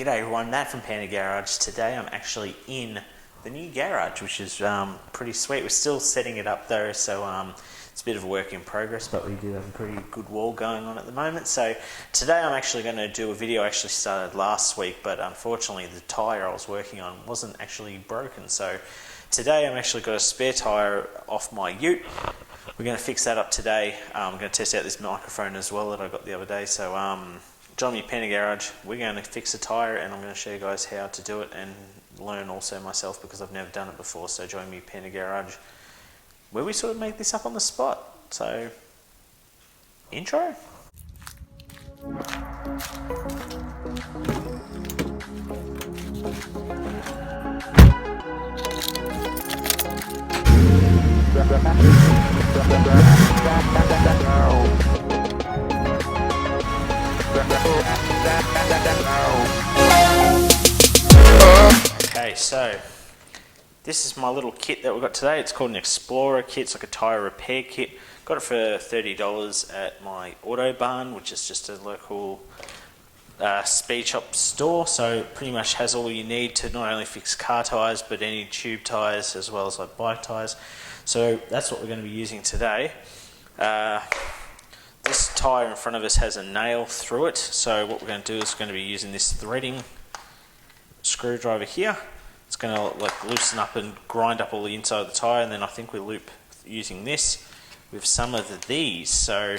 G'day everyone, Matt from Panda Garage. Today I'm actually in the new garage, which is pretty sweet. We're still setting it up though, so it's a bit of a work in progress, but we do have a pretty good wall going on at the moment. So today I'm actually going to do a video I actually started last week, but unfortunately the tyre I was working on wasn't actually broken. So today I'm actually got a spare tyre off my ute. We're going to fix that up today. I'm going to test out this microphone as well that I got the other day. So join me, Panda Garage. We're going to fix a tyre and I'm going to show you guys how to do it and learn also myself because I've never done it before. So join me, Panda Garage, where we sort of make this up on the spot. So, intro. Okay, so this is my little kit that we got today. It's called an Explorer kit. It's like a tyre repair kit. Got it for $30 at my Auto Barn, which is just a local speed shop store. So pretty much has all you need to not only fix car tyres, but any tube tyres as well as like bike tyres. So that's what we're going to be using today. This tyre in front of us has a nail through it. So what we're going to do is we're going to be using this threading screwdriver here. It's going to like loosen up and grind up all the inside of the tyre, and then I think we loop using this with some of these. So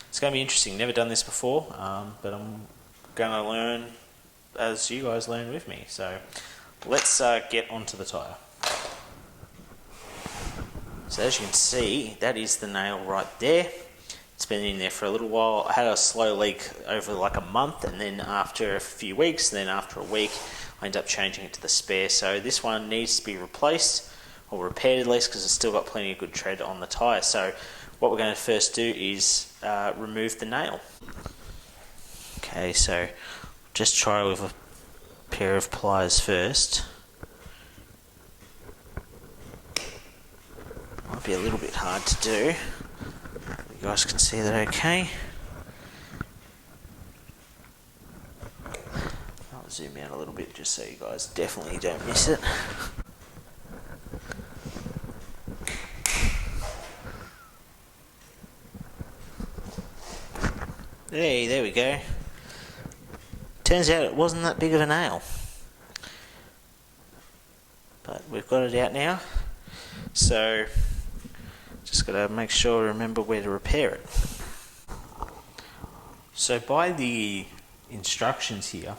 it's going to be interesting. Never done this before, but I'm going to learn as you guys learn with me. So let's get onto the tyre. So as you can see, that is the nail right there. It's been in there for a little while. I had a slow leak over like a month, and then after a few weeks, and then after a week, I ended up changing it to the spare. So this one needs to be replaced, or repaired at least, because it's still got plenty of good tread on the tyre. So what we're going to first do is remove the nail. Okay, so just try with a pair of pliers first. Might be a little bit hard to do. You guys can see that okay. I'll zoom out a little bit just so you guys definitely don't miss it. Hey, there we go. Turns out it wasn't that big of a nail. But we've got it out now. So just got to make sure to remember where to repair it. So by the instructions here,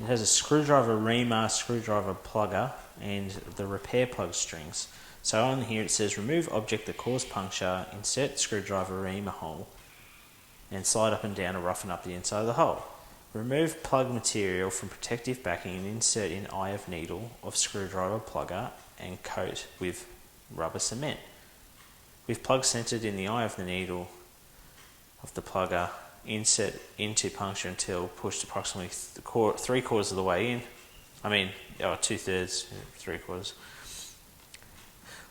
it has a screwdriver reamer, screwdriver plugger, and the repair plug strings. So on here it says remove object that caused puncture, insert screwdriver reamer hole, and slide up and down to roughen up the inside of the hole. Remove plug material from protective backing and insert in eye of needle of screwdriver plugger and coat with rubber cement. With plug centered in the eye of the needle of the plugger, insert into puncture until pushed approximately 3/4 of the way in. 2/3, 3/4.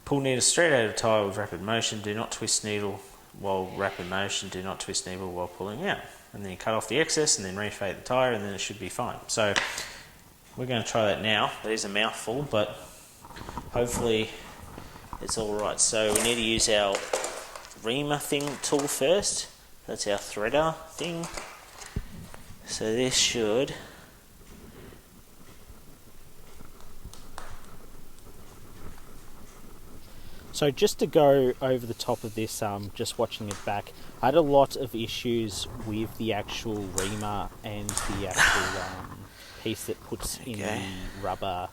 Pull needle straight out of tyre with rapid motion. Do not twist needle while rapid motion. Do not twist needle while pulling out. And then you cut off the excess and then refate the tyre, and then it should be fine. So we're going to try that now. That is a mouthful, but hopefully it's all right. So we need to use our reamer tool first. That's our threader thing. So this should So just to go over the top of this, just watching it back, I had a lot of issues with the actual reamer and the actual piece that puts in the rubber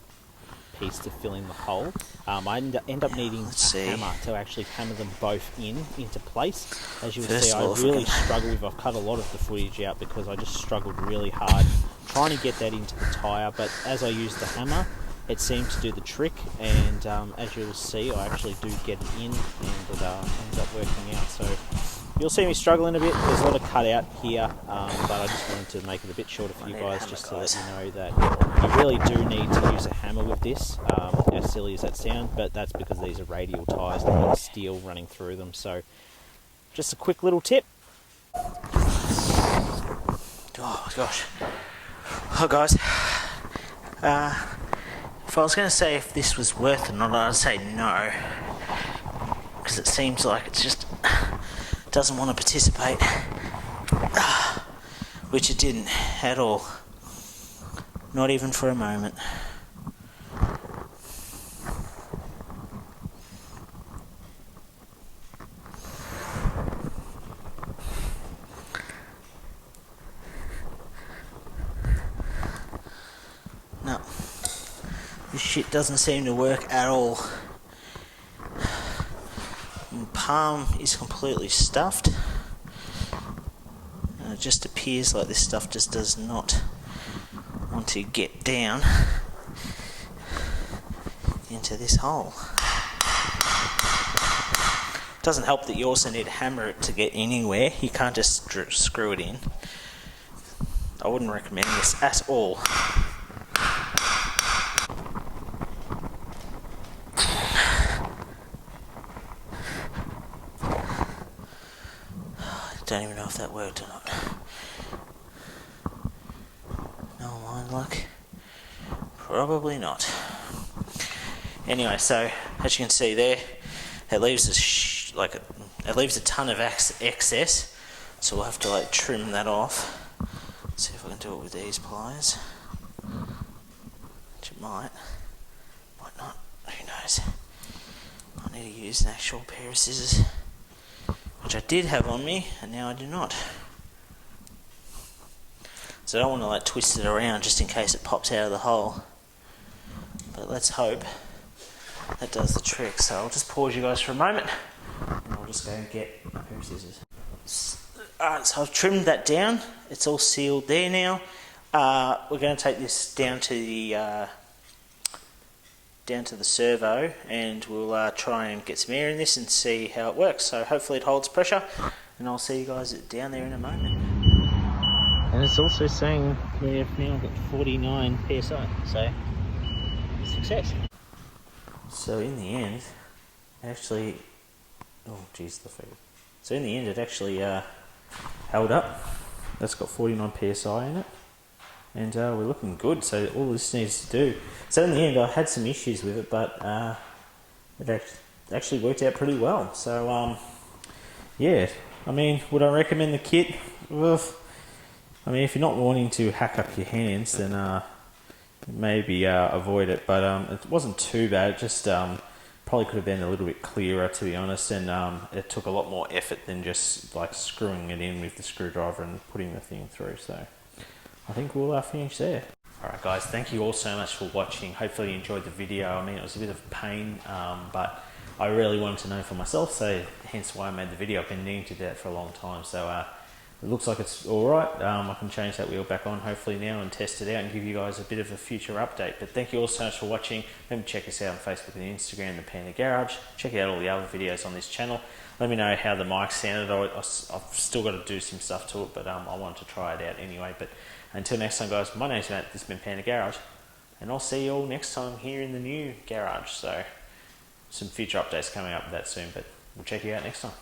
piece to fill in the hole. I end up needing a hammer to actually hammer them both into place. As you will see, I really struggle with. I've cut a lot of the footage out because I just struggled really hard trying to get that into the tyre, but as I used the hammer, it seemed to do the trick, and as you'll see, I actually do get it in, and it ends up working out. So you'll see me struggling a bit. There's a lot of cut out here, but I just wanted to make it a bit shorter for you guys, just to let you know that you really do need to use a hammer with this, as silly as that sounds, but that's because these are radial tyres, they've got steel running through them. So just a quick little tip. Oh gosh. Hi guys. If I was going to say if this was worth it or not, I'd say no. Because it seems like it just doesn't want to participate. Which it didn't at all. Not even for a moment. No. This shit doesn't seem to work at all. My palm is completely stuffed. And it just appears like this stuff just does not want to get down into this hole. Doesn't help that you also need to hammer it to get anywhere. You can't just screw it in. I wouldn't recommend this at all. Don't even know if that worked or not. No mind luck. Probably not. Anyway, so as you can see there, it leaves it leaves a ton of excess. So we'll have to like trim that off. See if I can do it with these pliers. Which it might not. Who knows? I need to use an actual pair of scissors, which I did have on me, and now I do not. So I don't want to like twist it around just in case it pops out of the hole. But let's hope that does the trick. So I'll just pause you guys for a moment, and I'll just go and get a pair of scissors. Alright, so I've trimmed that down. It's all sealed there now. We're going to take this down to the servo, and we'll try and get some air in this and see how it works. So hopefully it holds pressure, and I'll see you guys down there in a moment. And it's also saying we've now got 49 psi, so success. So in the end, actually, oh geez, the figure. So in the end, it actually held up. That's got 49 psi in it. And we're looking good, so all this needs to do. So in the end, I had some issues with it, but it actually worked out pretty well. So yeah, I mean, would I recommend the kit? Well, I mean, if you're not wanting to hack up your hands, then maybe avoid it. But it wasn't too bad. It just probably could have been a little bit clearer, to be honest. And it took a lot more effort than just like screwing it in with the screwdriver and putting the thing through. So I think we'll finish there. Alright guys, thank you all so much for watching. Hopefully you enjoyed the video. I mean, it was a bit of pain, but I really wanted to know for myself, so hence why I made the video. I've been needing to do that for a long time. So it looks like it's alright. I can change that wheel back on hopefully now and test it out and give you guys a bit of a future update. But thank you all so much for watching. Remember to check us out on Facebook and Instagram, the Panda Garage. Check out all the other videos on this channel. Let me know how the mic sounded. I've still got to do some stuff to it, but I wanted to try it out anyway. But until next time guys, my name's Matt, this has been Panda Garage, and I'll see you all next time here in the new garage. So some future updates coming up with that soon, but we'll check you out next time.